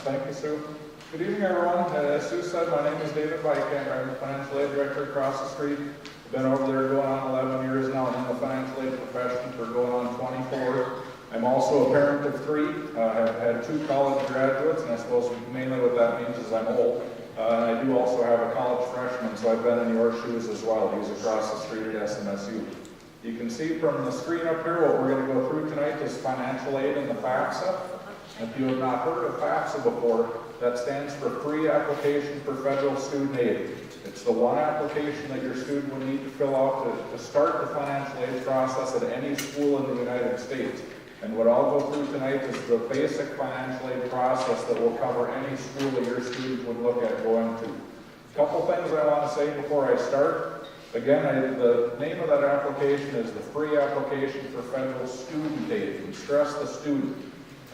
Thank you, Sue. Good evening, everyone. As Sue said, my name is David Bykamp. I'm the Financial Aid Director across the street. I've been over there going on 11 years now and in the financial aid profession for going on 24. I'm also a parent of 3. I've had 2 college graduates, and I suppose mainly what that means is I'm old. And I do also have a college freshman, so I've been in your shoes as well. He's across the street at SMSU. You can see from the screen up here what we're going to go through tonight is financial aid and the FAFSA. If you have not heard of FAFSA before, that stands for Free Application for Federal Student Aid. It's the one application that your student would need to fill out to start the financial aid process at any school in the United States. And what I'll go through tonight is the basic financial aid process that will cover any school that your student would look at going to. A couple things I want to say before I start. Again, the name of that application is the Free Application for Federal Student Aid. And stress the student.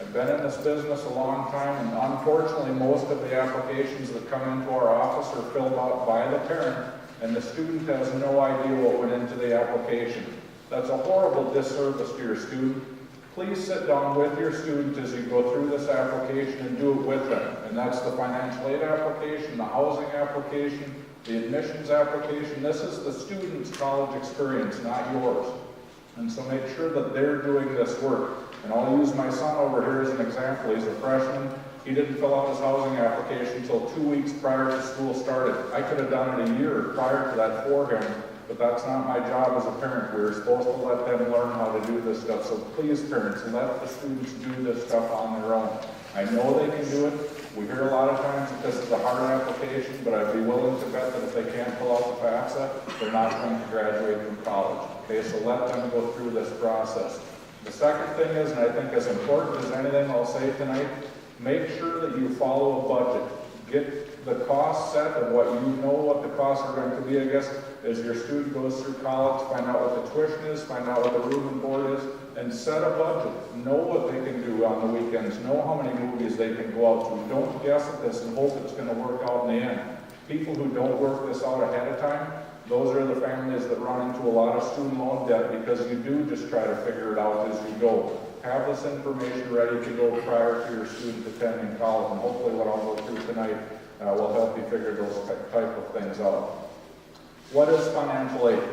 I've been in this business a long time, and unfortunately most of the applications that come into our office are filled out by the parent, and the student has no idea what went into the application. That's a horrible disservice to your student. Please sit down with your student as you go through this application and do it with them. And that's the financial aid application, the housing application, the admissions application. This is the student's college experience, not yours. And so make sure that they're doing this work. And I'll use my son over here as an example. He's a freshman. He didn't fill out his housing application until 2 weeks prior to school started. I could have done it a year prior to that for him, but that's not my job as a parent. We're supposed to let them learn how to do this stuff. So please, parents, let the students do this stuff on their own. I know they can do it. We hear a lot of times that this is a hard application, but I'd be willing to bet that if they can't fill out the FAFSA, they're not going to graduate from college. Okay, so let them go through this process. The second thing is, and I think as important as anything I'll say tonight, make sure that you follow a budget. Get the costs set of what you know what the costs are going to be, I guess, as your student goes through college. Find out what the tuition is, find out what the room and board is, and set a budget. Know what they can do on the weekends. Know how many movies they can go out to. Don't guess at this and hope it's going to work out in the end. People who don't work this out ahead of time, those are the families that run into a lot of student loan debt because you do just try to figure it out as you go. Have this information ready to go prior to your student attending college, and hopefully what I'll go through tonight will help you figure those type of things out. What is financial aid?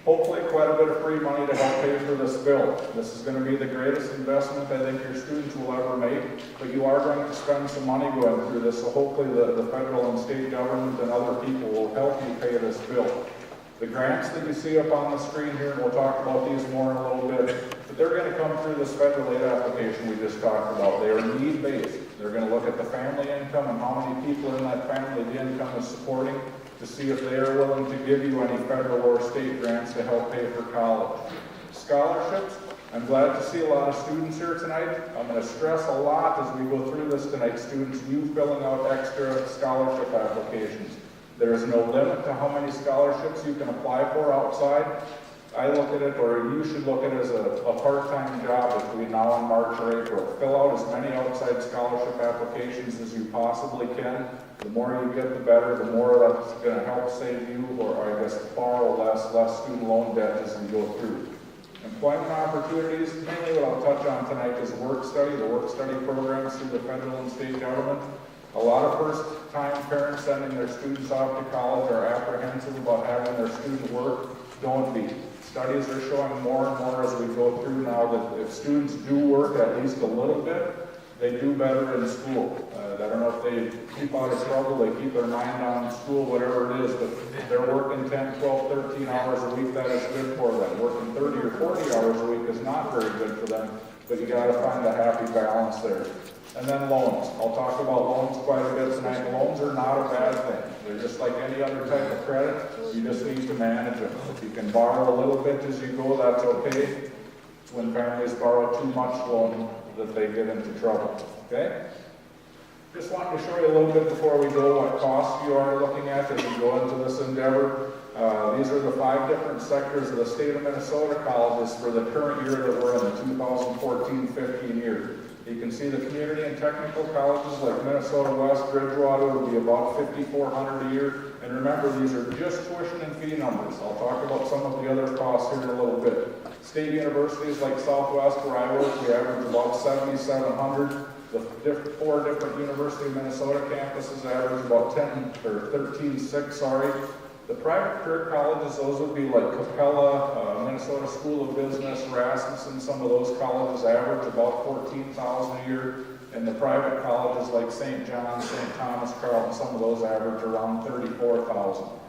Hopefully quite a bit of free money to help pay for this bill. This is going to be the greatest investment I think your students will ever make, but you are going to spend some money going through this, so hopefully the federal and state government and other people will help you pay this bill. The grants that you see up on the screen here, and we'll talk about these more in a little bit, but they're going to come through this federal aid application we just talked about. They are need-based. They're going to look at the family income and how many people in that family the income is supporting to see if they are willing to give you any federal or state grants to help pay for college. Scholarships, I'm glad to see a lot of students here tonight. I'm going to stress a lot as we go through this tonight, students, you filling out extra scholarship applications. There is no limit to how many scholarships you can apply for outside. I look at it, or you should look at it as a part-time job between now and March or April. Fill out as many outside scholarship applications as you possibly can. The more you get, the better. The more that's going to help save you, or I guess borrow less student loan debt as we go through. Employment opportunities, mainly what I'll touch on tonight is work study, the work study programs through the federal and state government. A lot of first-time parents sending their students off to college are apprehensive about having their student work. Don't be. Studies are showing more and more as we go through now that if students do work at least a little bit, they do better in school. I don't know if they keep out of trouble, they keep their mind on school, whatever it is, but if they're working 10, 12, 13 hours a week, that is good for them. Working 30 or 40 hours a week is not very good for them, but you got to find a happy balance there. And then loans. I'll talk about loans quite a bit tonight. Loans are not a bad thing. They're just like any other type of credit. You just need to manage them. If you can borrow a little bit as you go, that's okay. It's when families borrow too much loan that they get into trouble. Okay? Just wanted to show you a little bit before we go what costs you are looking at as you go into this endeavor. These are the 5 different sectors of the state of Minnesota colleges for the current year that we're in, the 2014-15 year. You can see the community and technical colleges like Minnesota West, Bridgewater would be about $5,400 a year. And remember, these are just tuition and fee numbers. I'll talk about some of the other costs here in a little bit. State universities like Southwest, where I work, we average about $7,700. The four different University of Minnesota campuses average about $13,600. The private career colleges, those would be like Capella, Minnesota School of Business, Rasmussen. Some of those colleges average about $14,000 a year. And the private colleges like St. John's, St. Thomas, Carleton, some of those average around $34,000.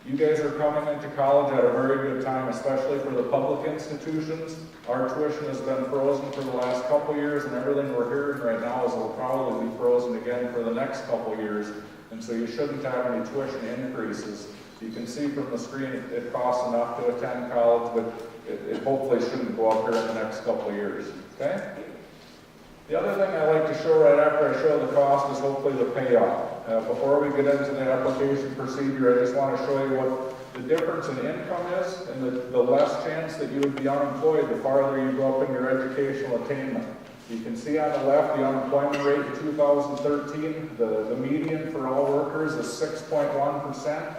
You guys are coming into college at a very good time, especially for the public institutions. Our tuition has been frozen for the last couple years, and everything we're hearing right now is it'll probably be frozen again for the next couple years. And so you shouldn't have any tuition increases. You can see from the screen it costs enough to attend college, but it hopefully shouldn't go up here in the next couple of years. Okay? The other thing I like to show right after I show the cost is hopefully the payoff. Before we get into the application procedure, I just want to show you what the difference in income is and the less chance that you would be unemployed the farther you go up in your educational attainment. You can see on the left the unemployment rate in 2013. The median for all workers is 6.1%.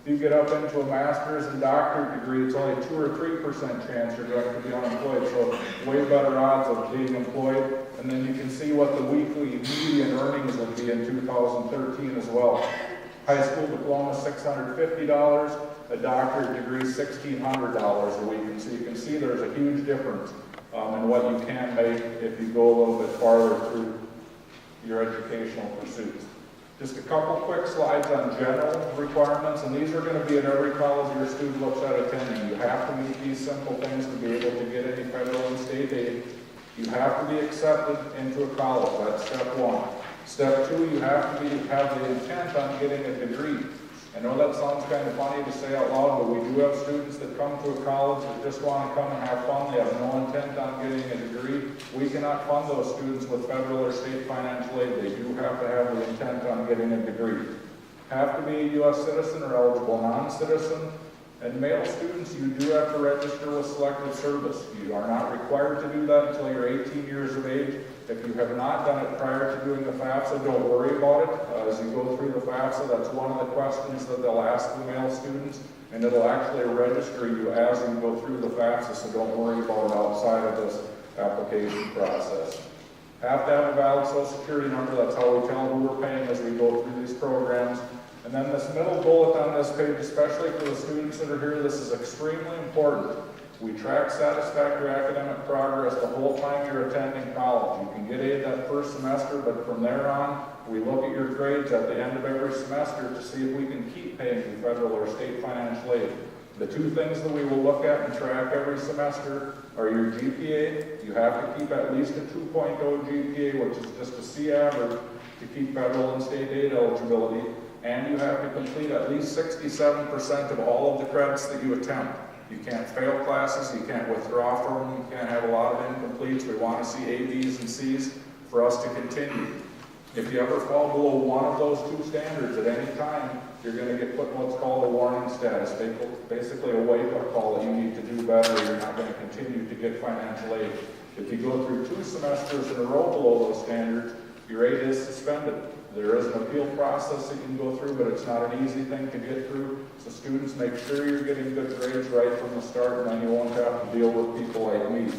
If you get up into a master's and doctorate degree, it's only 2 or 3% chance you're going to be unemployed, so way better odds of being employed. And then you can see what the weekly median earnings would be in 2013 as well. High school diploma, $650, a doctorate degree, $1,600 a week. And so you can see there's a huge difference in what you can make if you go a little bit farther through your educational pursuits. Just a couple quick slides on general requirements, and these are going to be in every college your student looks at attending. You have to meet these simple things to be able to get any federal and state aid. You have to be accepted into a college. That's step one. Step two, you have to have the intent on getting a degree. I know that sounds kind of funny to say out loud, but we do have students that come to a college that just want to come and have fun. They have no intent on getting a degree. We cannot fund those students with federal or state financial aid. They do have to have the intent on getting a degree. Have to be a U.S. citizen or eligible non-citizen. And male students, you do have to register with Selective Service. You are not required to do that until you're 18 years of age. If you have not done it prior to doing the FAFSA, don't worry about it. As you go through the FAFSA, that's one of the questions that they'll ask the male students, and it'll actually register you as you go through the FAFSA, so don't worry about it outside of this application process. Have to have a valid Social Security number. That's how we tell who we're paying as we go through these programs. And then this middle bullet on this page, especially for the students that are here, this is extremely important. We track satisfactory academic progress the whole time you're attending college. You can get aid that first semester, but from there on, we look at your grades at the end of every semester to see if we can keep paying you federal or state financial aid. The two things that we will look at and track every semester are your GPA. You have to keep at least a 2.0 GPA, which is just a C average, to keep federal and state aid eligibility. And you have to complete at least 67% of all of the credits that you attempt. You can't fail classes, you can't withdraw from them, you can't have a lot of incompletes. We want to see A, B's, and C's for us to continue. If you ever fall below one of those two standards at any time, you're going to get put in what's called a warning status, basically a wake-up call that you need to do better, or you're not going to continue to get financial aid. If you go through 2 semesters in a row below those standards, your aid is suspended. There is an appeal process that you can go through, but it's not an easy thing to get through. So students, make sure you're getting good grades right from the start, and then you won't have to deal with people like me.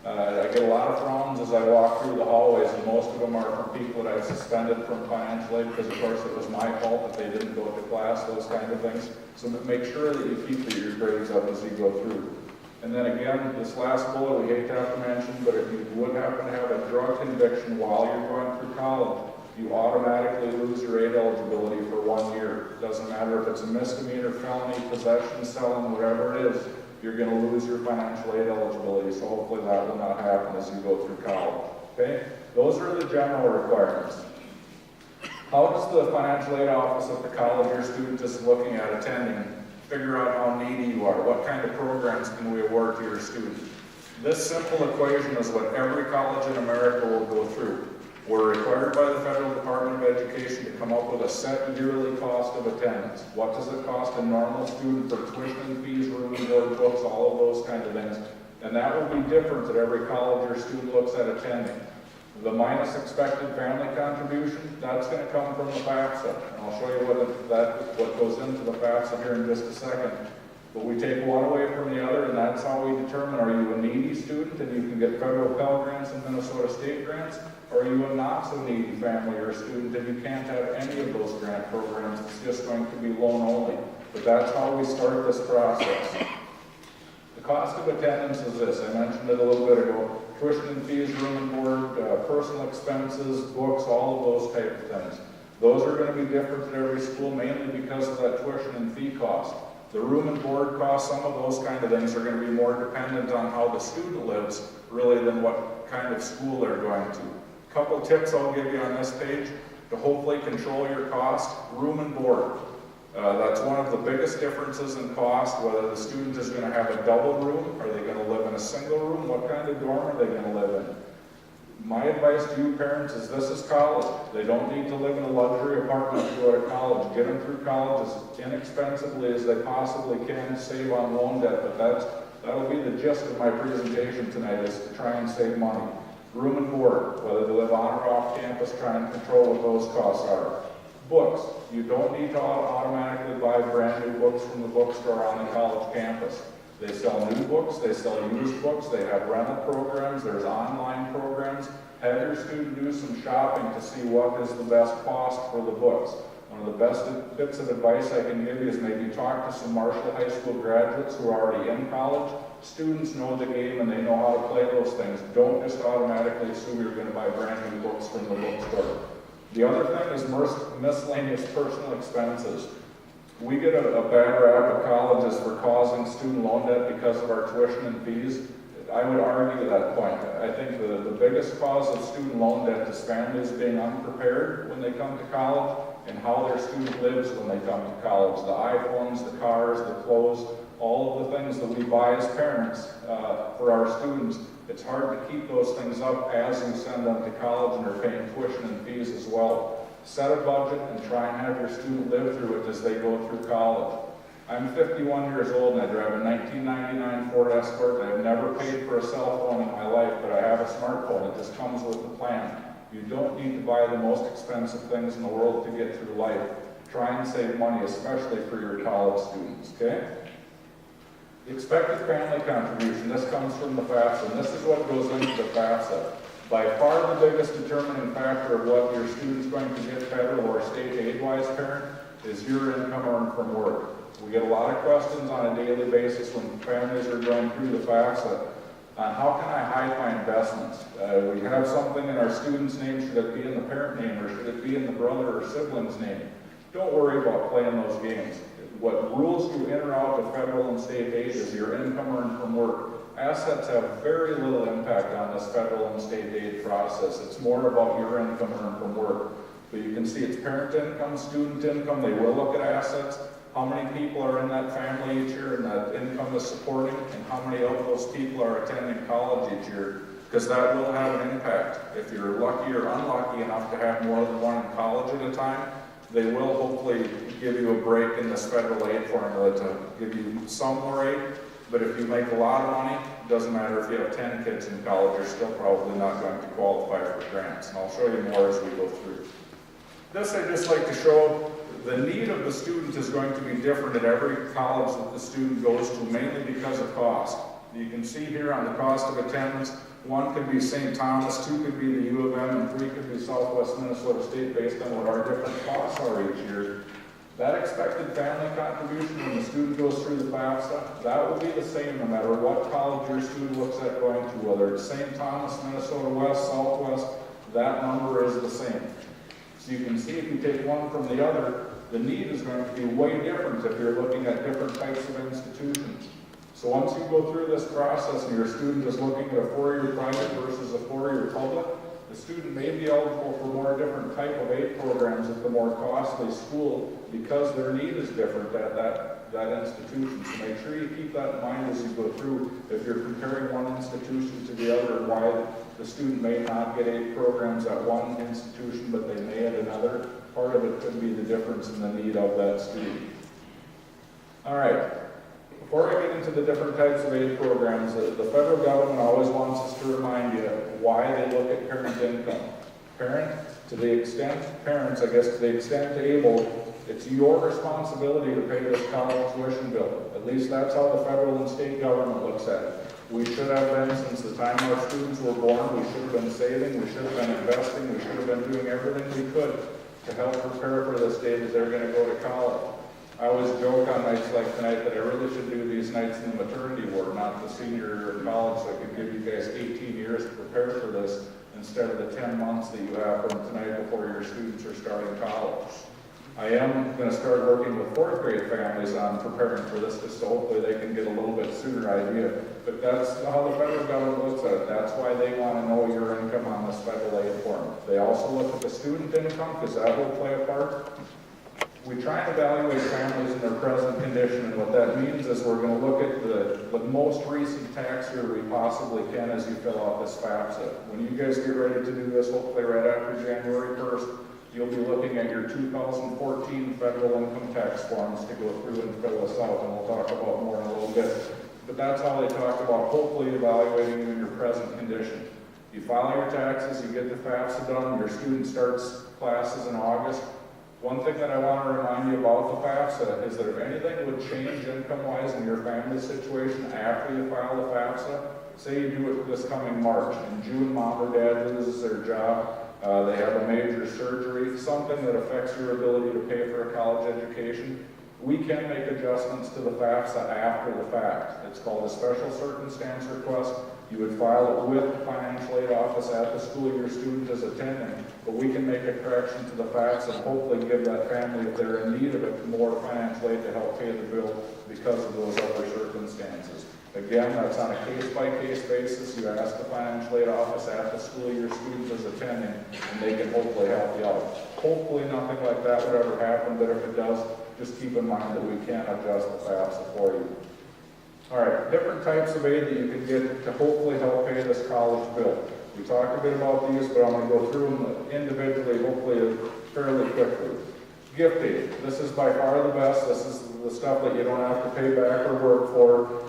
I get a lot of frowns as I walk through the hallways, and most of them are from people that I've suspended from financial aid because, of course, it was my fault that they didn't go to class, those kind of things. So make sure that you keep your grades up as you go through. And then again, this last bullet we hate to have to mention, but if you would happen to have a drug conviction while you're going through college, you automatically lose your aid eligibility for 1 year. It doesn't matter if it's a misdemeanor, felony, possession, selling, whatever it is, you're going to lose your financial aid eligibility. So hopefully that will not happen as you go through college. Okay? Those are the general requirements. How does the financial aid office at the college your student is looking at attending figure out how needy you are? What kind of programs can we award to your student? This simple equation is what every college in America will go through. We're required by the Federal Department of Education to come up with a set yearly cost of attendance. What does it cost a normal student for tuition fees, room and board, books, all of those kind of things? And that will be different at every college your student looks at attending. The minus expected family contribution, that's going to come from the FAFSA. And I'll show you what goes into the FAFSA here in just a second. But we take one away from the other, and that's how we determine, are you a needy student and you can get federal Pell Grants and Minnesota State grants, or are you a not so needy family or student and you can't have any of those grant programs, it's just going to be loan only. But that's how we start this process. The cost of attendance is this, I mentioned it a little bit ago, tuition and fees, room and board, personal expenses, books, all of those type of things. Those are going to be different at every school, mainly because of that tuition and fee cost. The room and board costs, some of those kind of things are going to be more dependent on how the student lives, really, than what kind of school they're going to. A couple tips I'll give you on this page to hopefully control your cost. Room and board. That's one of the biggest differences in cost, whether the student is going to have a double room, are they going to live in a single room, what kind of dorm are they going to live in. My advice to you parents is this is college. They don't need to live in a luxury apartment to go to college. Get them through college as inexpensively as they possibly can, save on loan debt, but that'll be the gist of my presentation tonight, is to try and save money. Room and board, whether they live on or off campus, try and control what those costs are. Books, you don't need to automatically buy brand new books from the bookstore on the college campus. They sell new books, they sell used books, they have rental programs, there's online programs. Have your student do some shopping to see what is the best cost for the books. One of the best bits of advice I can give you is maybe talk to some Marshall High School graduates who are already in college. Students know the game and they know how to play those things. Don't just automatically assume you're going to buy brand new books from the bookstore. The other thing is miscellaneous personal expenses. We get a bad rap at colleges for causing student loan debt because of our tuition and fees. I would argue that point. I think the biggest cause of student loan debt is families being unprepared when they come to college and how their student lives when they come to college. The iPhones, the cars, the clothes, all of the things that we buy as parents for our students. It's hard to keep those things up as you send them to college and are paying tuition and fees as well. Set a budget and try and have your student live through it as they go through college. I'm 51 years old and I drive a 1999 Ford Escort. I've never paid for a cell phone in my life, but I have a smartphone. It just comes with the plan. You don't need to buy the most expensive things in the world to get through life. Try and save money, especially for your college students, okay? The expected family contribution, this comes from the FAFSA, and this is what goes into the FAFSA. By far the biggest determining factor of what your student's going to get federal or state aid-wise, parent, is your income earned from work. We get a lot of questions on a daily basis when families are going through the FAFSA on how can I hide my investments. We have something in our student's name, should it be in the parent name or should it be in the brother or sibling's name? Don't worry about playing those games. What rules you in or out of federal and state aid is your income earned from work. Assets have very little impact on this federal and state aid process. It's more about your income earned from work. But you can see it's parent income, student income. They will look at assets, how many people are in that family each year and that income is supporting, and how many of those people are attending college each year, because that will have an impact. If you're lucky or unlucky enough to have more than one in college at a time, they will hopefully give you a break in this federal aid formula to give you some more aid. But if you make a lot of money, it doesn't matter if you have 10 kids in college, you're still probably not going to qualify for grants. And I'll show you more as we go through. This I just like to show the need of the student is going to be different at every college that the student goes to, mainly because of cost. You can see here on the cost of attendance, 1 could be St. Thomas, 2 could be the U of M, and 3 could be Southwest Minnesota State based on what our different costs are each year. That expected family contribution when the student goes through the FAFSA, that will be the same no matter what college your student looks at going to, whether it's St. Thomas, Minnesota West, Southwest, that number is the same. So you can see if you take one from the other, the need is going to be way different if you're looking at different types of institutions. So once you go through this process and your student is looking at a 4-year private versus a 4-year public, the student may be eligible for more different type of aid programs at the more costly school because their need is different at that institution. So make sure you keep that in mind as you go through if you're comparing one institution to the other and why the student may not get aid programs at one institution but they may at another. Part of it could be the difference in the need of that student. All right. Before I get into the different types of aid programs, the federal government always wants us to remind you why they look at parent income. Parents, to the extent able, it's your responsibility to pay this college tuition bill. At least that's how the federal and state government looks at it. We should have been, since the time our students were born, we should have been saving, we should have been investing, we should have been doing everything we could to help prepare for this day that they're going to go to college. I always joke on nights like tonight that I really should do these nights in the maternity ward, not the senior year of college, so I could give you guys 18 years to prepare for this instead of the 10 months that you have from tonight before your students are starting college. I am going to start working with fourth grade families on preparing for this, just so hopefully they can get a little bit sooner idea. But that's how the federal government looks at it. That's why they want to know your income on this federal aid form. They also look at the student income, because that will play a part. We try and evaluate families in their present condition, and what that means is we're going to look at the most recent tax year we possibly can as you fill out this FAFSA. When you guys get ready to do this, hopefully right after January 1st, you'll be looking at your 2014 federal income tax forms to go through and fill this out, and we'll talk about more in a little bit. But that's how they talk about hopefully evaluating you in your present condition. You file your taxes, you get the FAFSA done, your student starts classes in August. One thing that I want to remind you about the FAFSA is that if anything would change income-wise in your family situation after you file the FAFSA, say you do it this coming March, in June mom or dad loses their job, they have a major surgery, something that affects your ability to pay for a college education, we can make adjustments to the FAFSA after the fact. It's called a special circumstance request. You would file it with the financial aid office at the school your student is attending, but we can make a correction to the FAFSA and hopefully give that family, if they're in need of it, more financial aid to help pay the bill because of those other circumstances. Again, that's on a case-by-case basis. You ask the financial aid office at the school your student is attending, and they can hopefully help you out. Hopefully nothing like that would ever happen, but if it does, just keep in mind that we can adjust the FAFSA for you. All right, different types of aid that you can get to hopefully help pay this college bill. We talked a bit about these, but I'm going to go through them individually, hopefully fairly quickly. Gift aid. This is by far the best. This is the stuff that you don't have to pay back or work for.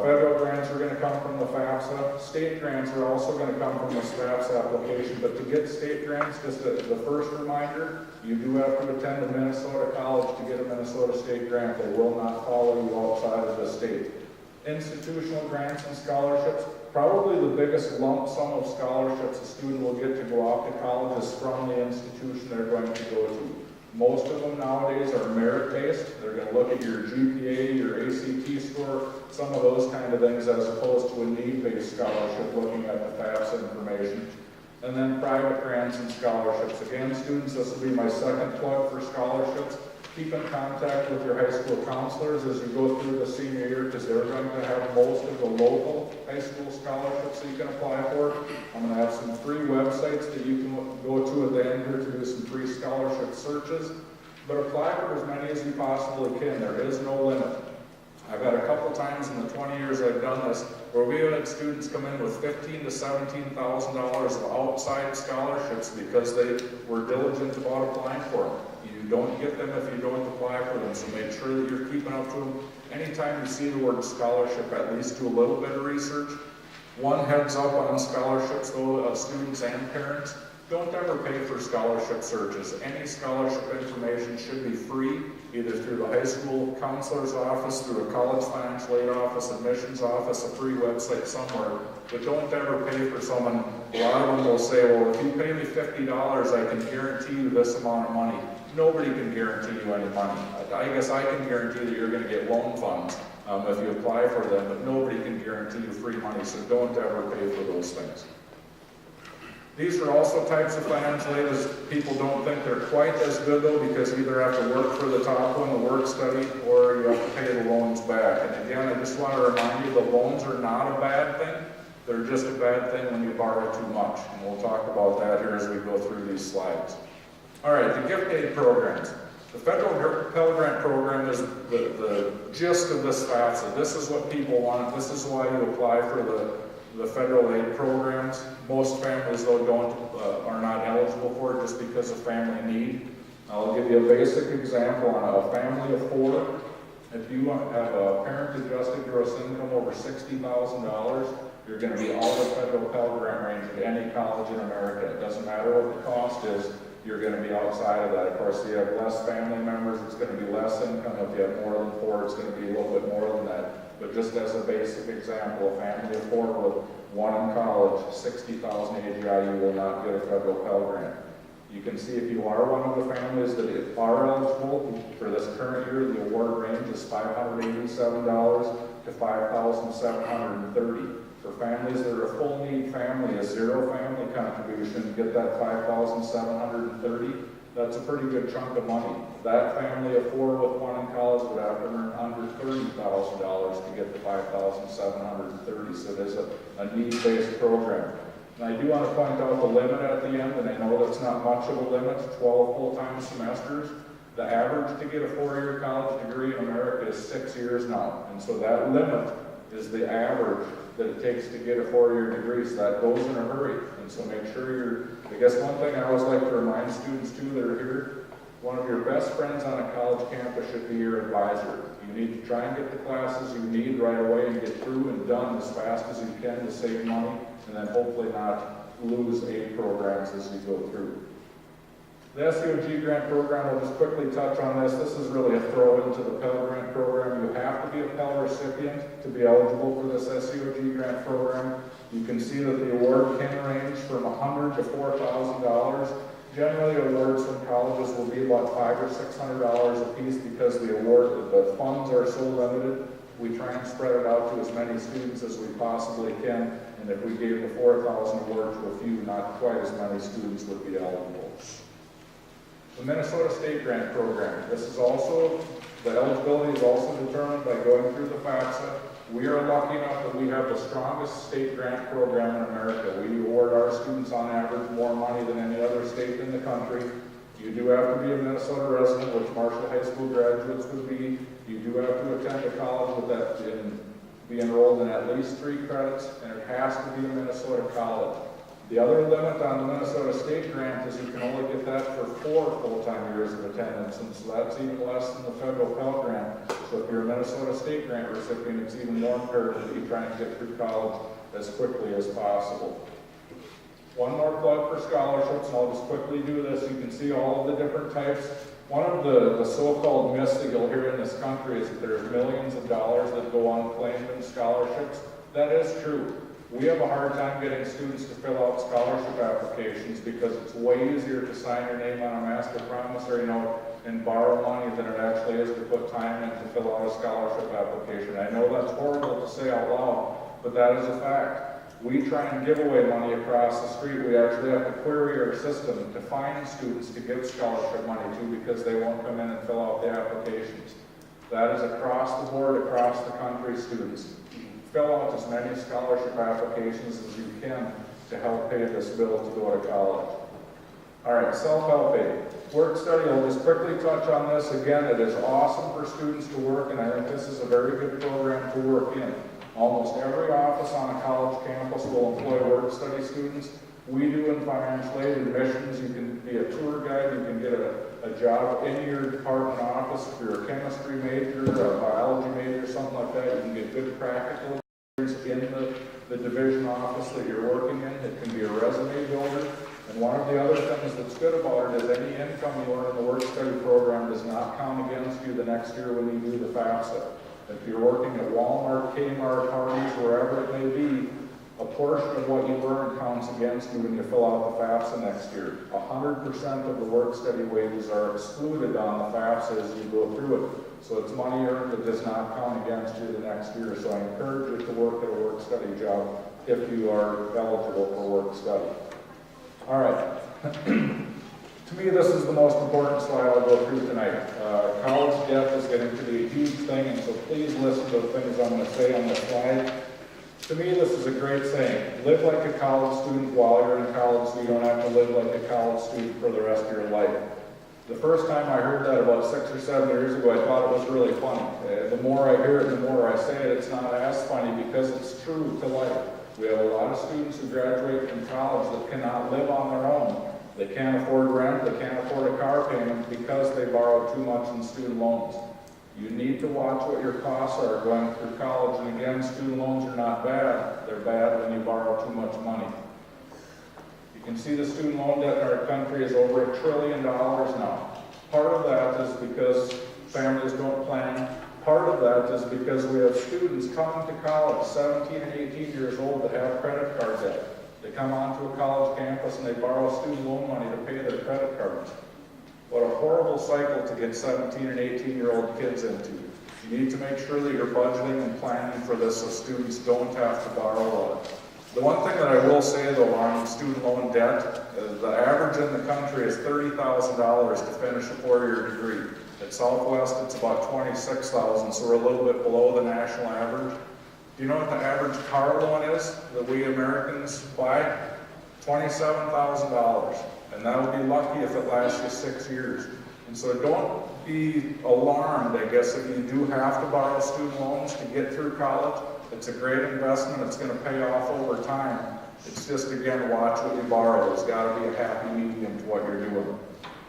Federal grants are going to come from the FAFSA. State grants are also going to come from this FAFSA application. But to get state grants, just the first reminder, you do have to attend a Minnesota college to get a Minnesota state grant. They will not follow you outside of the state. Institutional grants and scholarships. Probably the biggest lump sum of scholarships a student will get to go off to college is from the institution they're going to go to. Most of them nowadays are merit-based. They're going to look at your GPA, your ACT score, some of those kind of things, as opposed to a need-based scholarship looking at the FAFSA information. And then private grants and scholarships. Again, students, this will be my second plug for scholarships. Keep in contact with your high school counselors as you go through the senior year, because they're going to have most of the local high school scholarships that you can apply for. I'm going to have some free websites that you can go to at the end here to do some free scholarship searches. But apply for as many as you possibly can. There is no limit. I've had a couple times in the 20 years I've done this where we have had students come in with $15,000 to $17,000 of outside scholarships because they were diligent about applying for them. You don't get them if you don't apply for them, so make sure that you're keeping up to them. Anytime you see the word scholarship, at least do a little bit of research. One heads up on scholarships, though, students and parents. Don't ever pay for scholarship searches. Any scholarship information should be free, either through the high school counselor's office, through a college financial aid office, admissions office, a free website somewhere. But don't ever pay for someone. A lot of them will say, well, if you pay me $50, I can guarantee you this amount of money. Nobody can guarantee you any money. I guess I can guarantee that you're going to get loan funds if you apply for them, but nobody can guarantee you free money, so don't ever pay for those things. These are also types of financial aid as people don't think they're quite as good, though, because you either have to work for the top one, the work study, or you have to pay the loans back. And again, I just want to remind you, the loans are not a bad thing. They're just a bad thing when you borrow too much. And we'll talk about that here as we go through these slides. All right, the gift aid programs. The federal Pell Grant program is the gist of this FAFSA. This is what people want. This is why you apply for the federal aid programs. Most families, though, are not eligible for it just because of family need. I'll give you a basic example on a family of 4. If you have a parent-adjusted gross income over $60,000, you're going to be out of the federal Pell Grant range at any college in America. It doesn't matter what the cost is, you're going to be outside of that. Of course, if you have less family members, it's going to be less income. If you have more than 4, it's going to be a little bit more than that. But just as a basic example, a family of 4 with 1 in college, 60,000 AGI, you will not get a federal Pell Grant. You can see if you are one of the families that are eligible for this current year, the award range is $587 to $5,730. For families that are a full need family, a zero family contribution, get that $5,730. That's a pretty good chunk of money. That family of 4 with 1 in college would have to earn under $30,000 to get the $5,730. So it is a need-based program. And I do want to point out the limit at the end, and I know that's not much of a limit, 12 full-time semesters. The average to get a 4-year college degree in America is 6 years now. And so that limit is the average that it takes to get a 4-year degree, so that goes in a hurry. And so make sure I guess one thing I always like to remind students too that are here, one of your best friends on a college campus should be your advisor. You need to try and get the classes you need right away and get through and done as fast as you can to save money, and then hopefully not lose aid programs as you go through. The SEOG grant program, I'll just quickly touch on this. This is really a throw into the Pell Grant program. You have to be a Pell recipient to be eligible for this SEOG grant program. You can see that the award can range from $100 to $4,000. Generally, awards from colleges will be about $500 or $600 a piece because the funds are so limited. We try and spread it out to as many students as we possibly can. And if we gave the $4,000 award to a few, not quite as many students would be eligible. The Minnesota State Grant Program. This is also, the eligibility is also determined by going through the FAFSA. We are lucky enough that we have the strongest state grant program in America. We award our students on average more money than any other state in the country. You do have to be a Minnesota resident, which Marshall High School graduates would be. You do have to attend a college with that and be enrolled in at least 3 credits, and it has to be a Minnesota college. The other limit on the Minnesota State Grant is you can only get that for 4 full-time years of attendance, and so that's even less than the federal Pell Grant. So if you're a Minnesota State Grant recipient, it's even more imperative that you try and get through college as quickly as possible. One more plug for scholarships, and I'll just quickly do this. You can see all of the different types. One of the so-called myths that you'll hear in this country is that there's millions of dollars that go unclaimed in scholarships. That is true. We have a hard time getting students to fill out scholarship applications because it's way easier to sign your name on a master promissory note and borrow money than it actually is to put time in to fill out a scholarship application. I know that's horrible to say out loud, but that is a fact. We try and give away money across the street. We actually have to query our system to find students to give scholarship money to because they won't come in and fill out the applications. That is across the board, across the country, students. Fill out as many scholarship applications as you can to help pay this bill to go to college. All right, self-help aid. Work study, I'll just quickly touch on this. Again, it is awesome for students to work, and I think this is a very good program to work in. Almost every office on a college campus will employ work study students. We do in financial aid admissions. You can be a tour guide. You can get a job in your department office. If you're a chemistry major or a biology major, something like that, you can get good practical experience in the division office that you're working in. It can be a resume builder. And one of the other things that's good about it is any income you earn in the work study program does not count against you the next year when you do the FAFSA. If you're working at Walmart, Kmart, Hardee's, wherever it may be, a portion of what you earn counts against you when you fill out the FAFSA next year. 100% of the work study wages are excluded on the FAFSA as you go through it. So it's money earned that does not count against you the next year. So I encourage you to work at a work study job if you are eligible for work study. All right. To me, this is the most important slide I'll go through tonight. College debt is getting to be a huge thing, and so please listen to the things I'm going to say on this slide. To me, this is a great saying. Live like a college student while you're in college so you don't have to live like a college student for the rest of your life. The first time I heard that about 6 or 7 years ago, I thought it was really funny. The more I hear it, the more I say it, it's not as funny because it's true to life. We have a lot of students who graduate from college that cannot live on their own. They can't afford rent, they can't afford a car payment because they borrow too much in student loans. You need to watch what your costs are going through college. And again, student loans are not bad. They're bad when you borrow too much money. You can see the student loan debt in our country is over $1 trillion now. Part of that is because families don't plan. Part of that is because we have students coming to college, 17 and 18 years old, that have credit card debt. They come onto a college campus and they borrow student loan money to pay their credit cards. What a horrible cycle to get 17 and 18-year-old kids into. You need to make sure that you're budgeting and planning for this so students don't have to borrow a lot. The one thing that I will say, though, on student loan debt, the average in the country is $30,000 to finish a four-year degree. At Southwest, it's about $26,000, so we're a little bit below the national average. Do you know what the average car loan is that we Americans buy? $27,000. And that would be lucky if it lasts you 6 years. And so don't be alarmed, I guess, if you do have to borrow student loans to get through college. It's a great investment. It's going to pay off over time. It's just, again, watch what you borrow. There's got to be a happy medium to what you're doing.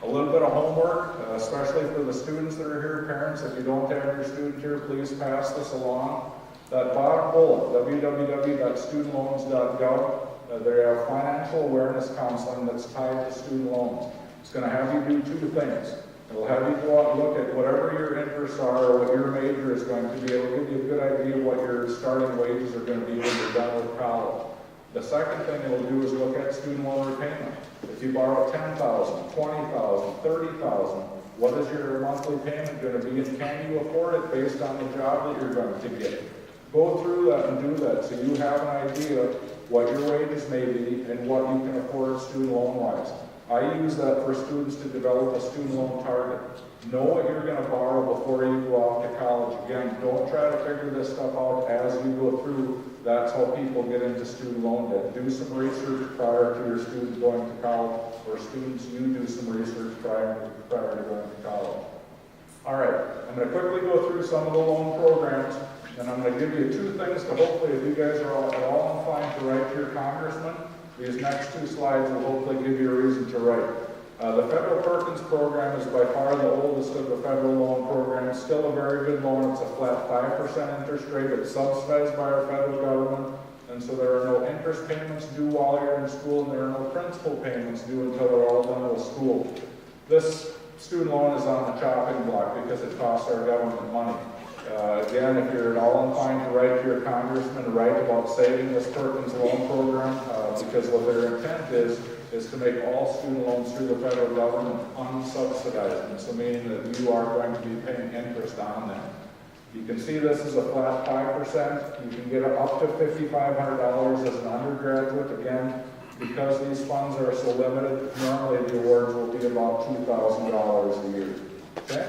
A little bit of homework, especially for the students that are here, parents. If you don't have your student here, please pass this along. That bottom bullet, www.studentloans.gov, they have financial awareness counseling that's tied to student loans. It's going to have you do two things. It'll have you go out and look at whatever your interests are or what your major is going to be. It'll give you a good idea of what your starting wages are going to be when you're done with college. The second thing it'll do is look at student loan repayment. If you borrow $10,000, $20,000, $30,000, what is your monthly payment going to be, and can you afford it based on the job that you're going to get? Go through that and do that so you have an idea what your wages may be and what you can afford student loan-wise. I use that for students to develop a student loan target. Know what you're going to borrow before you go off to college. Again, don't try to figure this stuff out as you go through. That's how people get into student loan debt. Do some research prior to your student going to college, or students, you do some research prior to going to college. All right, I'm going to quickly go through some of the loan programs, and I'm going to give you two things to hopefully, if you guys are at all inclined to write to your congressman, these next two slides will hopefully give you a reason to write. The Federal Perkins program is by far the oldest of the federal loan programs. Still a very good loan. It's a flat 5% interest rate. It's subsidized by our federal government. And so there are no interest payments due while you're in school, and there are no principal payments due until they're all done with school. This student loan is on the chopping block because it costs our government money. Again, if you're at all inclined to write to your congressman, write about saving this Perkins loan program because what their intent is to make all student loans through the federal government unsubsidized, and so meaning that you are going to be paying interest on them. You can see this is a flat 5%. You can get up to $5,500 as an undergraduate. Again, because these funds are so limited, normally the awards will be about $2,000 a year. Okay?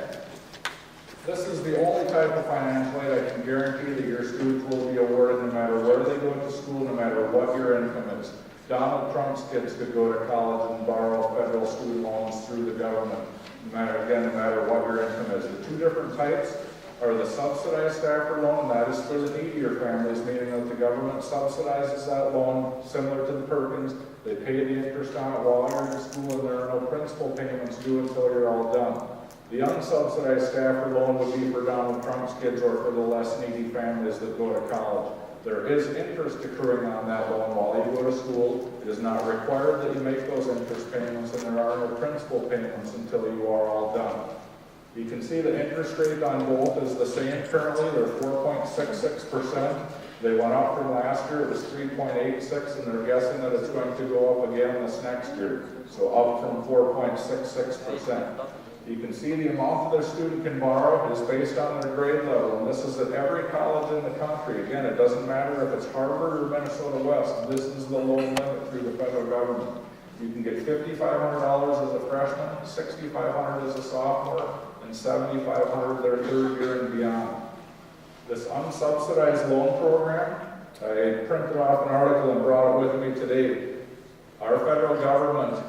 This is the only type of financial aid I can guarantee that your students will be awarded no matter where they go to school, no matter what your income is. Donald Trump's kids could go to college and borrow federal student loans through the government, no matter what your income is. The two different types are the subsidized staffer loan, and that is for the needier families, meaning that the government subsidizes that loan, similar to the Perkins. They pay the interest on it while you're in school, and there are no principal payments due until you're all done. The unsubsidized staffer loan would be for Donald Trump's kids or for the less needy families that go to college. There is interest accruing on that loan while you go to school. It is not required that you make those interest payments, and there are no principal payments until you are all done. You can see the interest rate on both is the same currently. They're 4.66%. They went up from last year. It was 3.86, and they're guessing that it's going to go up again this next year. So up from 4.66%. You can see the amount that a student can borrow is based on their grade level, and this is at every college in the country. Again, it doesn't matter if it's Harvard or Minnesota West. This is the loan limit through the federal government. You can get $5,500 as a freshman, $6,500 as a sophomore, and $7,500 their third year and beyond. This unsubsidized loan program, I printed off an article and brought it with me today. Our federal government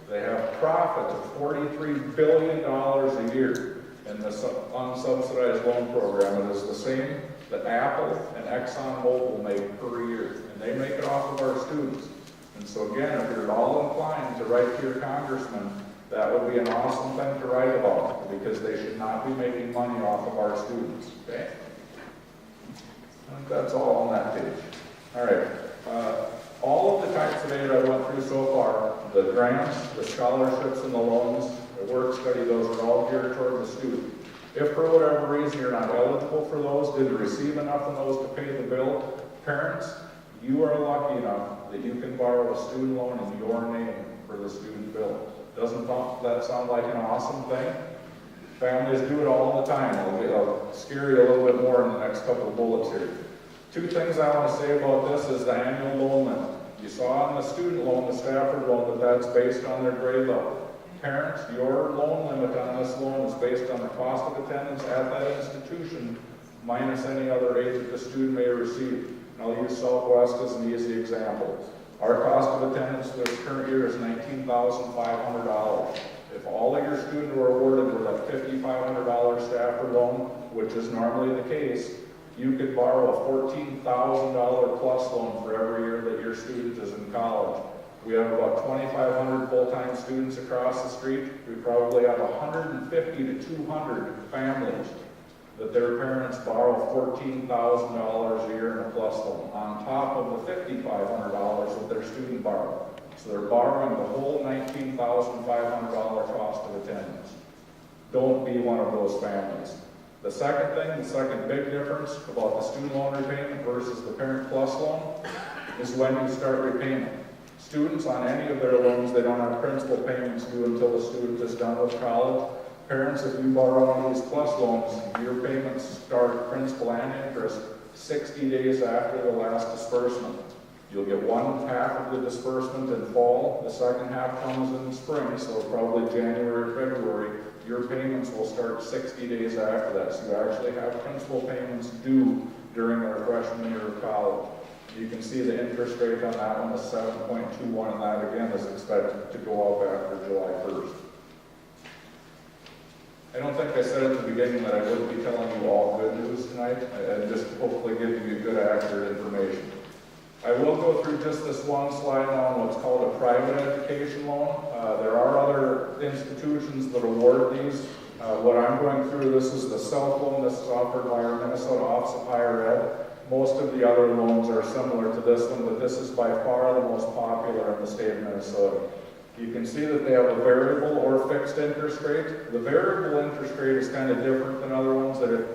they have profits of $43 billion a year in this unsubsidized loan program. It is the same that Apple and ExxonMobil make per year, and they make it off of our students. And so again, if you're at all inclined to write to your congressman, That would be an awesome thing to write about, because they should not be making money off of our students, okay? I think that's all on that page. All right. All of the types of aid I went through so far, the grants, the scholarships, and the loans, the work study, those are all geared toward the student. If for whatever reason you're not eligible for those, didn't receive enough of those to pay the bill, parents, you are lucky enough that you can borrow a student loan in your name for the student bill. Doesn't that sound like an awesome thing? Families do it all the time. I'll scare you a little bit more in the next couple of bullets here. Two things I want to say about this is the annual loan limit. You saw on the student loan, the Stafford loan, that's based on their grade level. Parents, your loan limit on this loan is based on the cost of attendance at that institution minus any other aid that the student may receive. And I'll use Southwest as an easy example. Our cost of attendance this current year is $19,500. If all of your students were awarded with a $5,500 Stafford loan, which is normally the case, you could borrow a $14,000 plus loan for every year that your student is in college. We have about 2,500 full-time students across the street. We probably have 150 to 200 families that their parents borrow $14,000 a year in a plus loan, on top of the $5,500 that their student borrowed. So they're borrowing the whole $19,500 cost of attendance. Don't be one of those families. The second thing, the second big difference about the student loan repayment versus the parent plus loan is when you start repayment. Students on any of their loans, they don't have principal payments due until the student is done with college. Parents, if you borrow one of these plus loans, your payments start principal and interest 60 days after the last disbursement. You'll get one half of the disbursement in fall, the second half comes in spring, so probably January, February. Your payments will start 60 days after that, so you actually have principal payments due during their freshman year of college. You can see the interest rate on that one is 7.21, and that again is expected to go up after July 1st. I don't think I said at the beginning that I wouldn't be telling you all good news tonight, and just hopefully giving you good, accurate information. I will go through just this one slide on what's called a private education loan. There are other institutions that award these. What I'm going through, this is the self loan. This is offered by our Minnesota Office of Higher Ed. Most of the other loans are similar to this one, but this is by far the most popular in the state of Minnesota. You can see that they have a variable or fixed interest rate. The variable interest rate is kind of different than other ones. That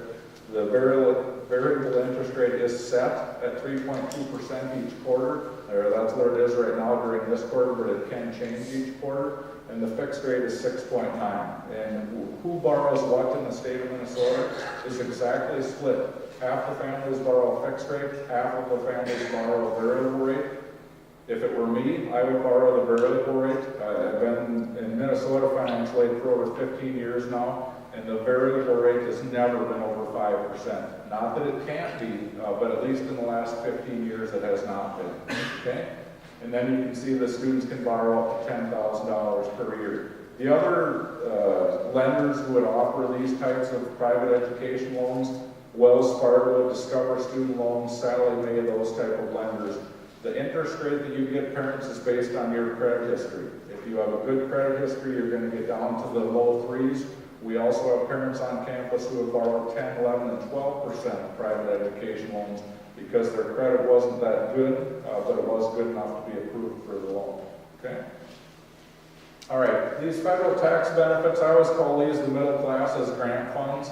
the variable interest rate is set at 3.2% each quarter. That's what it is right now during this quarter, but it can change each quarter. And the fixed rate is 6.9. And who borrows what in the state of Minnesota is exactly split. Half the families borrow a fixed rate, half of the families borrow a variable rate. If it were me, I would borrow the variable rate. I've been in Minnesota financial aid for over 15 years now, and the variable rate has never been over 5%. Not that it can't be, but at least in the last 15 years it has not been. Okay? And then you can see the students can borrow up to $10,000 per year. The other lenders who would offer these types of private education loans, Wells Fargo, Discover Student Loans, Sallie Mae, those type of lenders. The interest rate that you get, parents, is based on your credit history. If you have a good credit history, you're going to get down to the low threes. We also have parents on campus who have borrowed 10, 11, and 12% private education loans because their credit wasn't that good, but it was good enough to be approved for the loan. Okay? All right, these federal tax benefits, I always call these the middle class as grant funds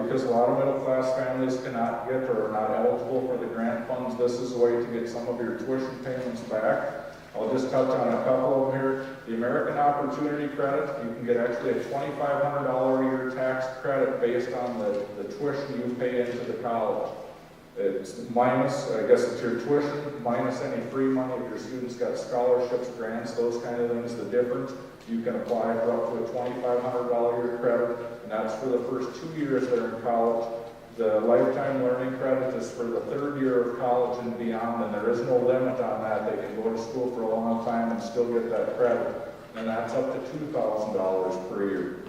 because a lot of middle class families cannot get or are not eligible for the grant funds. This is a way to get some of your tuition payments back. I'll just touch on a couple of them here. The American Opportunity Credit, you can get actually a $2,500 a year tax credit based on the tuition you pay into the college. It's minus, I guess it's your tuition, minus any free money if your students got scholarships, grants, those kind of things. The difference, you can apply for up to a $2,500 a year credit, and that's for the first 2 years they're in college. The lifetime learning credit is for the third year of college and beyond, and there is no limit on that. They can go to school for a long time and still get that credit, and that's up to $2,000 per year.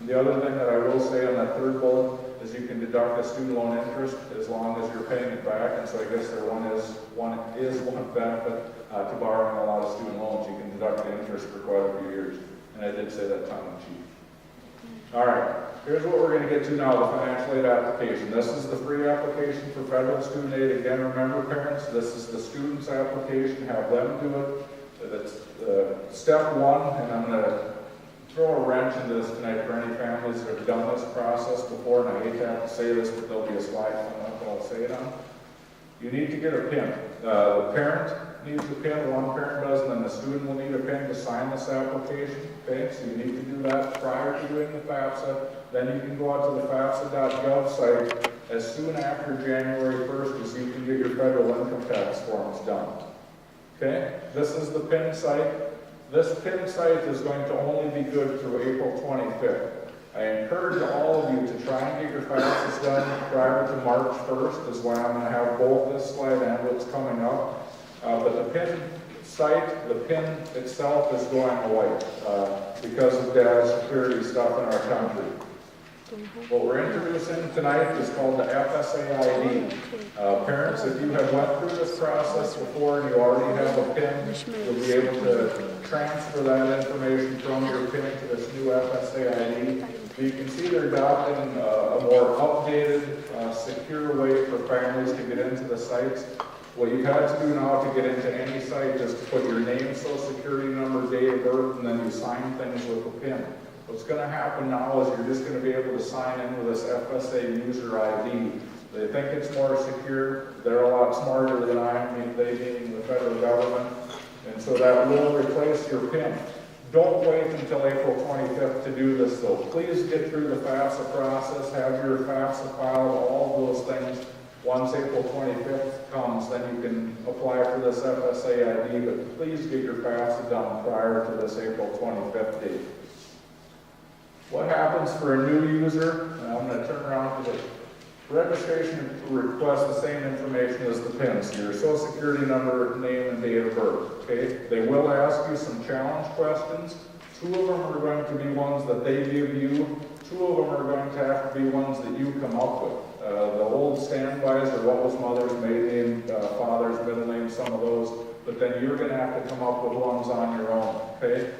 The other thing that I will say on that third bullet is you can deduct a student loan interest as long as you're paying it back, and so I guess there one benefit to borrowing a lot of student loans. You can deduct the interest for quite a few years. And And I did say that tongue in cheek. All right, here's what we're going to get to now, the financial aid application. This is the free application for federal student aid. Again, remember parents, this is the student's application. Have them do it. That's step one, and I'm going to throw a wrench into this tonight for any families that have done this process before, and I hate to have to say this, but there'll be a slide coming up that I'll say it on. You need to get a PIN. The parent needs a PIN, one parent does, and then the student will need a PIN to sign this application. Okay, so you need to do that prior to doing the FAFSA. Then you can go out to the FAFSA.gov site as soon after January 1st as you can get your federal income tax forms done. Okay, this is the PIN site. This PIN site is going to only be good through April 25th. I encourage all of you to try and get your FAFSAs done prior to March 1st, is why I'm going to have both this slide and what's coming up. But the PIN site, the PIN itself is going away because of data security stuff in our country. What we're introducing tonight is called the FSA ID. Parents, if you have went through this process before and you already have a PIN, you'll be able to transfer that information from your PIN to this new FSA ID. You can see they're adopting a more updated, secure way for families to get into the sites. What you've had to do now to get into any site is to put your name, social security number, date of birth, and then you sign things with a PIN. What's going to happen now is you're just going to be able to sign in with this FSA user ID. They think it's more secure. They're a lot smarter than I am, they being the federal government. And so that will replace your PIN. Don't wait until April 25th to do this though. Please get through the FAFSA process, have your FAFSA filed, all of those things. Once April 25th comes, then you can apply for this FSA ID, but please get your FAFSA done prior to this April 25th date. What happens for a new user? I'm going to turn around to the registration request the same information as the PIN, so your social security number, name, and date of birth. Okay? They will ask you some challenge questions. 2 of them are going to be ones that they give you. 2 of them are going to have to be ones that you come up with. The old standbys are what was mother's maiden name, father's middle name, some of those. But then you're going to have to come up with ones on your own. Okay?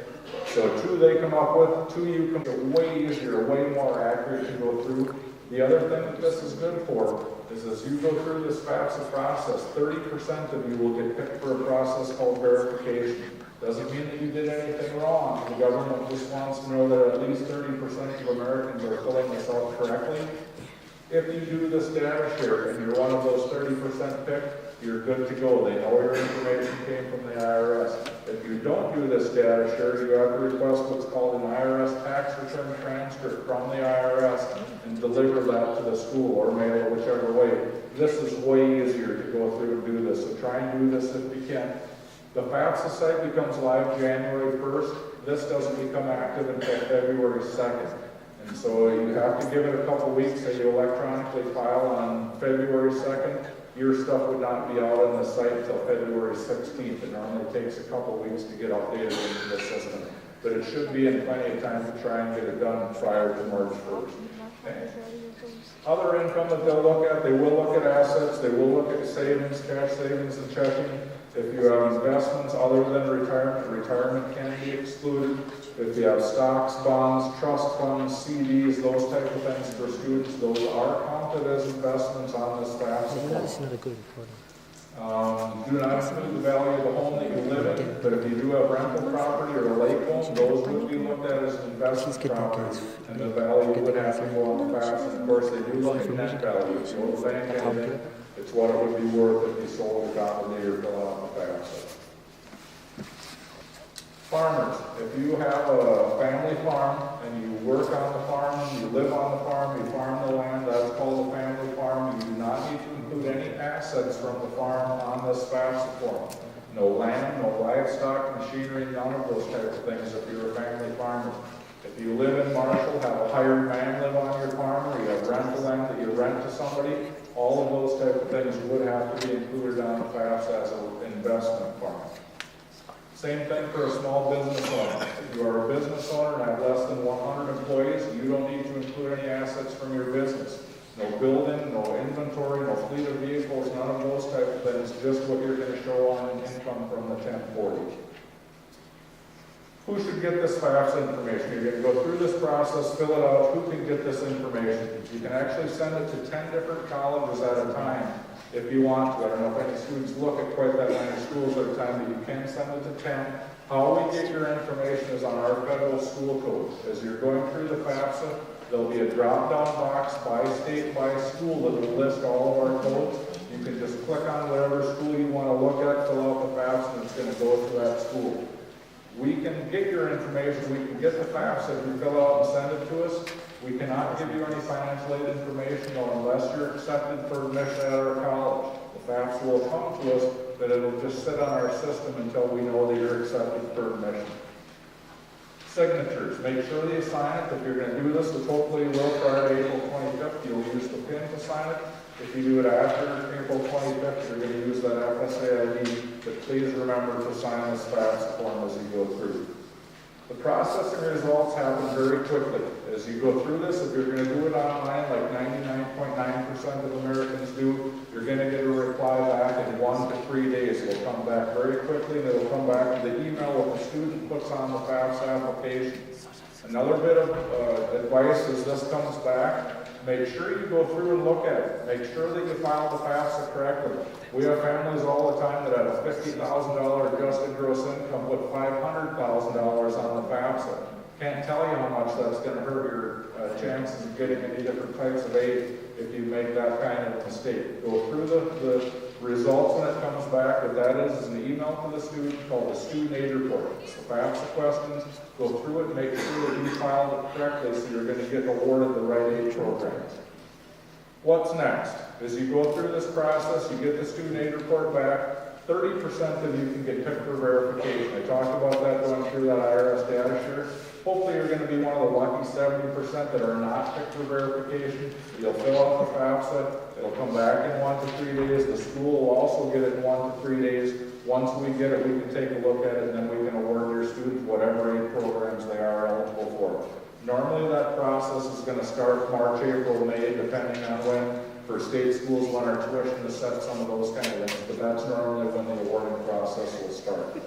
So 2 they come up with, 2 you come up with. Way easier, way more accurate to go through. The other thing that this is good for is as you go through this FAFSA process, 30% of you will get picked for a process called verification. Doesn't mean that you did anything wrong. The government just wants to know that at least 30% of Americans are filling this out correctly. If you do this data share and you're one of those 30% picked, you're good to go. They know your information came from the IRS. If you don't do this data share, you have to request what's called an IRS tax return transcript from the IRS and deliver that to the school or mail it whichever way. This is way easier to go through and do this, so try and do this if you can. The FAFSA site becomes live January 1st. This doesn't become active until February 2nd. And so you have to give it a couple weeks. Say you electronically file on February 2nd. Your stuff would not be out on the site until February 16th. It normally takes a couple weeks to get updated into the system. But it should be in plenty of time to try and get it done prior to March 1st. Okay. Other income that they'll look at, they will look at assets, they will look at savings, cash savings and checking. If you have investments other than retirement can be excluded. If you have stocks, bonds, trust funds, CDs, those type of things for students, those are counted as investments on this FAFSA. That's not a good recording. Do not include the value of the home that you live in, but if you do have rental property or a lake home, those would be looked at as investment property, and the value would have to go on the FAFSA. And of course, they do look at net value. If you go to the bank and then it's what it would be worth if you sold it on the day or fill out the FAFSA. Farmers, if you have a family farm and you work on the farm, you live on the farm, you farm the land, that's called a family farm. You do not need to include any assets from the farm on this FAFSA form. No land, no livestock, machinery, none of those types of things if you're a family farmer. If you live in Marshall, have a hired man live on your farm, or you have rental land that you rent to somebody, all of those types of things would have to be included on the FAFSA as an investment farm. Same thing for a small business owner. If you are a business owner and have less than 100 employees, you don't need to include any assets from your business. No building, no inventory, no fleet of vehicles, none of those type of things, just what you're going to show on income from the 1040. Who should get this FAFSA information? You're going to go through this process, fill it out. Who can get this information? You can actually send it to 10 different colleges at a time if you want to. I don't know if any students look at quite that many schools at a time, but you can send it to 10. How we get your information is on our federal school code. As you're going through the FAFSA, there'll be a drop-down box by state, by school that will list all of our codes. You can just click on whatever school you want to look at, fill out the FAFSA, and it's going to go to that school. We can get your information, we can get the FAFSA if you fill out and send it to us. We cannot give you any financial aid information unless you're accepted for admission at our college. The FAFSA will come to us, but it'll just sit on our system until we know that you're accepted for admission. Signatures. Make sure that you sign it. If you're going to do this, which hopefully you will prior to April 25th, you'll use the PIN to sign it. If you do it after April 25th, you're going to use that FSA ID, but please remember to sign this FAFSA form as you go through. The processing results happen very quickly. As you go through this, if you're going to do it online, like 99.9% of Americans do, you're going to get a reply back in 1 to 3 days. It'll come back very quickly, and it'll come back to the email what the student puts on the FAFSA application. Another bit of advice as this comes back, make sure you go through and look at it. Make sure that you file the FAFSA correctly. We have families all the time that have a $50,000 adjusted gross income, put $500,000 on the FAFSA. Can't tell you how much that's going to hurt your chances of getting any different types of aid if you make that kind of mistake. Go through the results when it comes back. What that is an email to the student called the Student Aid Report. It's the FAFSA questions. Go through it and make sure that you filed it correctly so you're going to get awarded the right aid programs. What's next? As you go through this process, you get the Student Aid Report back. 30% of you can get picked for verification. I talked about that going through that IRS data share. Hopefully you're going to be one of the lucky 70% that are not picked for verification. You'll fill out the FAFSA. It'll come back in 1 to 3 days. The school will also get it in 1 to 3 days. Once we get it, we can take a look at it, and then we can award your students whatever aid programs they are eligible for. Normally that process is going to start March, April, May, depending on when, for state schools, when our tuition is set, some of those kind of things, but that's normally when the awarding process will start.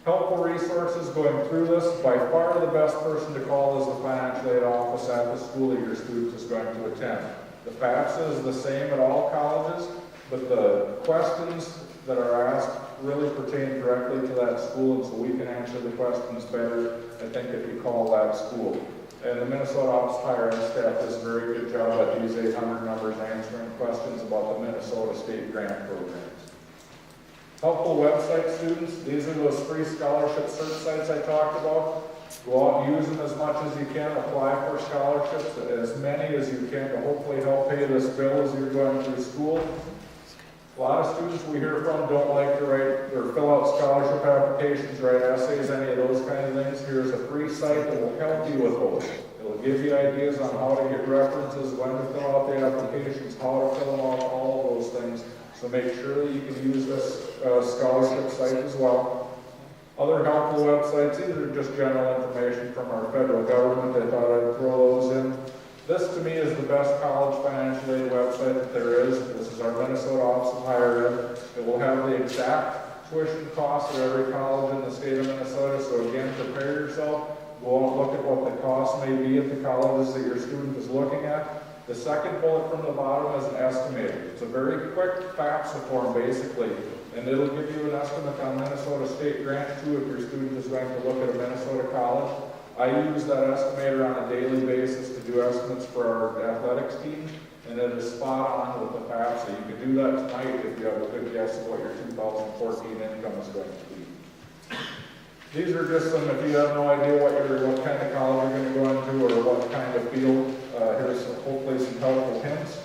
Helpful resources going through this. By far the best person to call is the financial aid office at the school that your student is going to attend. The FAFSA is the same at all colleges, but the questions that are asked really pertain directly to that school, and so we can answer the questions better, I think, if you call that school. And the Minnesota Office of Higher Ed staff does a very good job at these 800 numbers answering questions about the Minnesota State Grant programs. Helpful website, students. These are those free scholarship search sites I talked about. Go out and use them as much as you can. Apply for scholarships, as many as you can, to hopefully help pay this bill as you're going through school. A lot of students we hear from don't like to write or fill out scholarship applications, write essays, any of those kind of things. Here's a free site that will help you with those. It will give you ideas on how to get references, when to fill out the applications, how to fill them out, all of those things. So make sure that you can use this scholarship site as well. Other helpful websites, these are just general information from our federal government. I thought I'd throw those in. This, to me, is the best college financial aid website that there is. This is our Minnesota Office of Higher Ed. It will have the exact tuition costs of every college in the state of Minnesota. So again, prepare yourself. Go out and look at what the costs may be at the colleges that your student is looking at. The second bullet from the bottom is an estimator. It's a very quick FAFSA form, basically, and it'll give you an estimate on Minnesota State Grant, too, if your student is going to look at a Minnesota college. I use that estimator on a daily basis to do estimates for our athletics team, and it is spot on with the FAFSA. You can do that tonight if you have a good guess of what your 2014 income is going to be. These are just some, if you have no idea what kind of college you're going to go into or what kind of field, here's hopefully some helpful hints.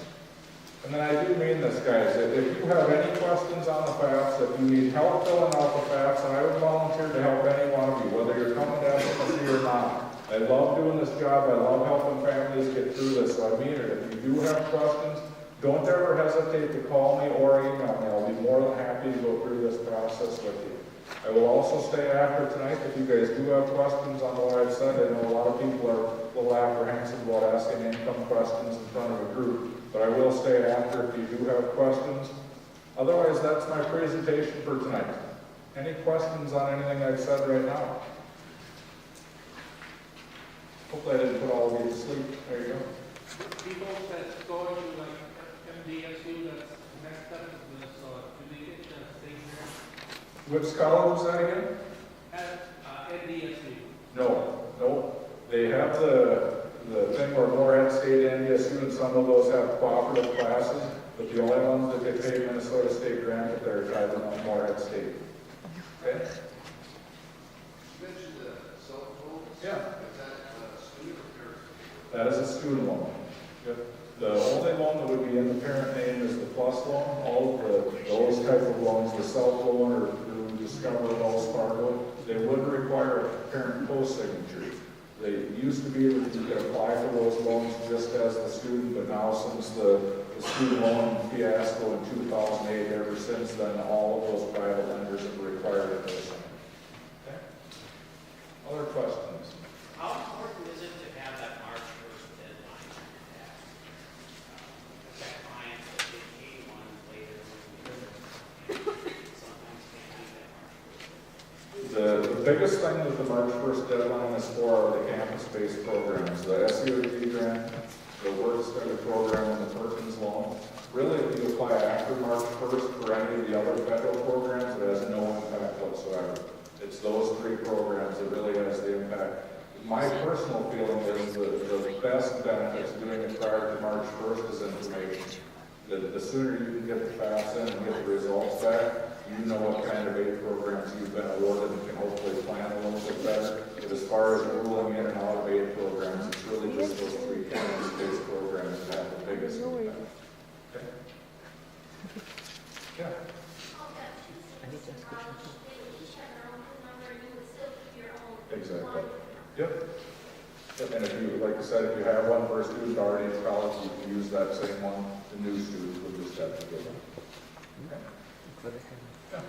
And then I do mean this, guys. If you have any questions on the FAFSA, if you need help filling out the FAFSA, I would volunteer to help any one of you, whether you're coming to advocacy or not. I love doing this job. I love helping families get through this. So I mean it. If you do have questions, don't ever hesitate to call me or email me. I'll be more than happy to go through this process with you. I will also stay after tonight if you guys do have questions on what I've said. I know a lot of people are a little apprehensive about asking income questions in front of a group, but I will stay after if you do have questions. Otherwise, that's my presentation for tonight. Any questions on anything I've said right now? Hopefully I didn't put all of you to sleep. There you go. People that go to like MDSU, that's next step is this, do they get the same here Which college was that again? at NDSU? No. They have the thing where Morehead State and NDSU and some of those have cooperative classes, but the only ones that get paid Minnesota State grant if they're driving on Morehead State. Okay? You mentioned the cell phones. Yeah. Is that student or parent? That is a student loan. Yep. The only loan that would be in the parent name is the plus loan. All of those type of loans, the cell loan or through Discover, Wells Fargo, they would require a parent co-signature. They used to be that you could apply for those loans just as the student, but now since the student loan fiasco in 2008, ever since then, all of those private lenders have required a co-signature. Okay. Other questions? How important is it to have that March 1st deadline to have? That clients that they pay one later sometimes can't meet that March 1st. The biggest thing that the March 1st deadline is for are the campus-based programs, the SEOG grant, the work study program, and the Perkins loan. Really, if you apply after March 1st for any of the other federal programs, it has no impact whatsoever. It's those three programs that really has the impact. My personal feeling is the best benefits of doing it prior to March 1st is information. The sooner you can get the facts in and get the results back, you know what kind of aid programs you've been awarded and can hopefully plan a little bit better. But as far as ruling in and out of aid programs, it's really just those three campus-based programs that have the biggest impact. Okay? Yeah. Exactly. Yep. And if you, like I said, if you have one for a student already in college, you can use that same one. The new students will just have to get one. Okay. Yeah.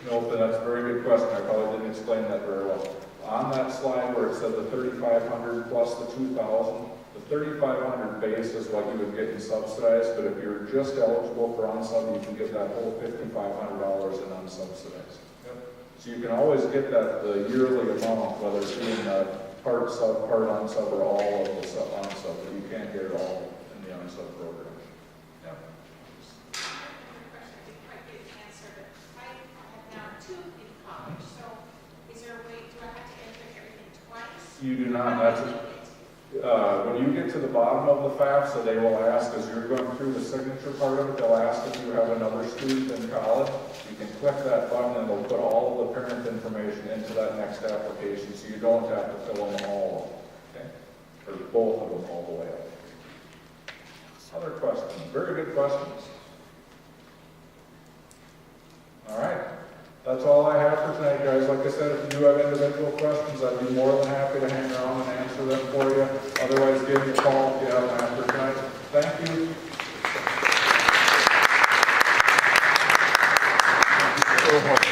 Nope, and that's a very good question. I probably didn't explain that very well. On that slide where it said the 3,500 plus the 2,000, the 3,500 base is what you would get in subsidized, but if you're just eligible for unsub, you can get that whole $5,500 in unsubsidized. Yep. So you can always get that the yearly amount, whether it's in part sub, part unsub, or all of the unsub, but you can't get it all in the unsub program. Yeah. You do not. That's when you get to the bottom of the FAFSA, they will ask, as you're going through the signature part of it, they'll ask if you have another student in college. You can click that button and it'll put all of the parent information into that next application, so you don't have to fill them all, okay? Or both of them all the way up. Other questions? Very good questions. All right. That's all I have for tonight, guys. Like I said, if you do have individual questions, I'd be more than happy to hang around and answer them for you. Otherwise, give me a call if you have them after tonight. Thank you. Thank you so much.